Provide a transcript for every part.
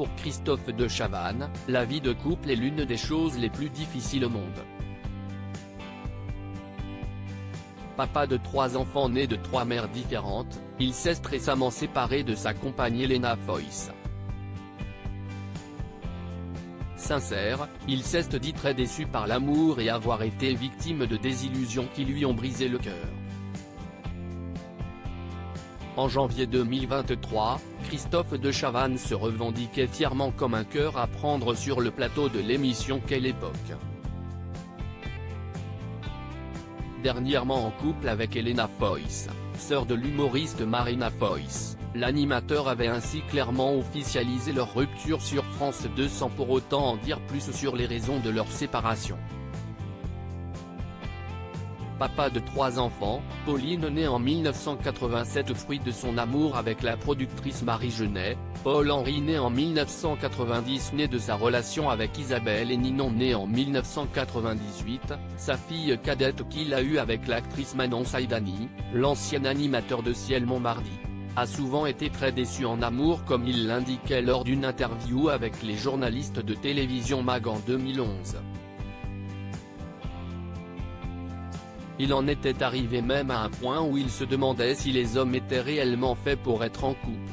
Pour Christophe de Chavannes, la vie de couple est l'une des choses les plus difficiles au monde. Papa de 3 enfants nés de 3 mères différentes, il s'est récemment séparé de sa compagne Elena Foïs. Sincère, il s'est dit très déçu par l'amour et avoir été victime de désillusions qui lui ont brisé le cœur. En janvier 2023, Christophe de Chavannes se revendiquait fièrement comme un cœur à prendre sur le plateau de l'émission Quelle époque. Dernièrement en couple avec Elena Foïs, sœur de l'humoriste Marina Foïs, l'animateur avait ainsi clairement officialisé leur rupture sur France 2 sans pour autant en dire plus sur les raisons de leur séparation. Papa de 3 enfants, Pauline née en 1987 fruit de son amour avec la productrice Marie Genet, Paul-Henri né en 1990 né de sa relation avec Isabelle et Ninon né en 1998, sa fille cadette qu'il a eue avec l'actrice Manon Saïdani, l'ancien animateur de Ciel Montmardi, a souvent été très déçu en amour comme il l'indiquait lors d'une interview avec les journalistes de télévision MAG en 2011. Il en était arrivé même à un point où il se demandait si les hommes étaient réellement faits pour être en couple.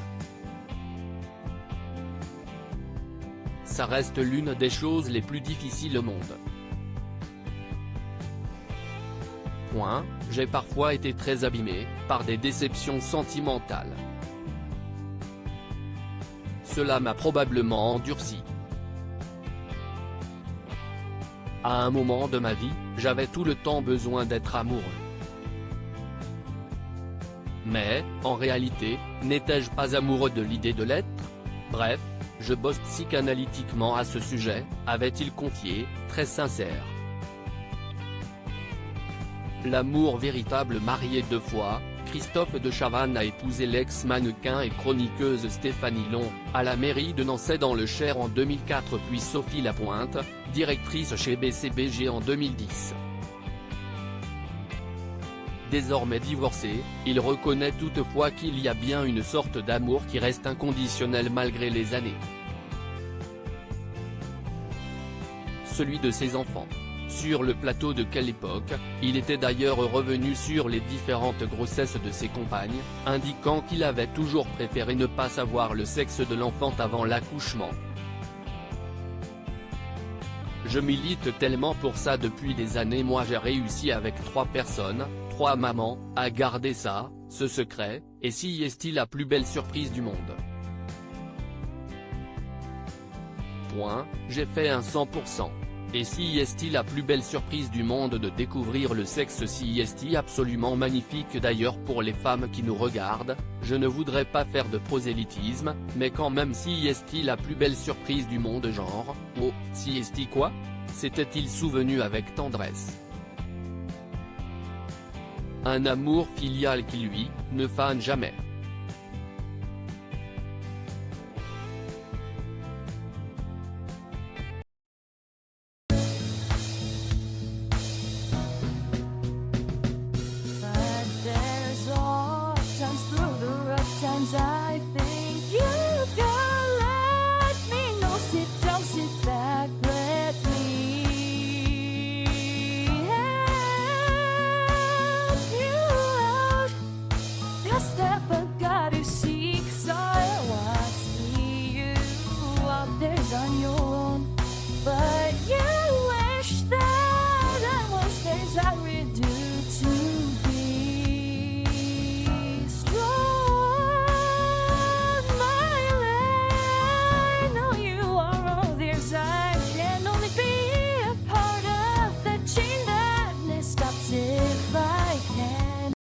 Ça reste l'une des choses les plus difficiles au monde. J'ai parfois été très abîmé, par des déceptions sentimentales. Cela m'a probablement endurci. À un moment de ma vie, j'avais tout le temps besoin d'être amoureux. Mais, en réalité, n'étais-je pas amoureux de l'idée de l'être? Bref, je bosse psychanalytiquement à ce sujet, avait-il confié, très sincère. L'amour véritable. Marié 2 fois, Christophe de Chavannes a épousé l'ex-mannequin et chroniqueuse Stéphanie Long, à la mairie de Nancy dans le Cher en 2004 puis Sophie Lapointe, directrice chez BCBG en 2010. Désormais divorcé, il reconnaît toutefois qu'il y a bien une sorte d'amour qui reste inconditionnel malgré les années. Celui de ses enfants. Sur le plateau de Quelle époque, il était d'ailleurs revenu sur les différentes grossesses de ses compagnes, indiquant qu'il avait toujours préféré ne pas savoir le sexe de l'enfant avant l'accouchement. Je milite tellement pour ça depuis des années. Moi j'ai réussi avec 3 personnes, 3 mamans, à garder ça, ce secret, et si est la plus belle surprise du monde. J'ai fait un 100%. Et si est la plus belle surprise du monde de découvrir le sexe si est absolument magnifique d'ailleurs pour les femmes qui nous regardent, je ne voudrais pas faire de prosélytisme, mais quand même si est la plus belle surprise du monde genre, oh, si est quoi? S'était-il souvenu avec tendresse. Un amour filial qui lui, ne fane jamais. I think you can let me know. Sit down, sit back, let me help you out. The step I gotta seek, so I see you out there's on your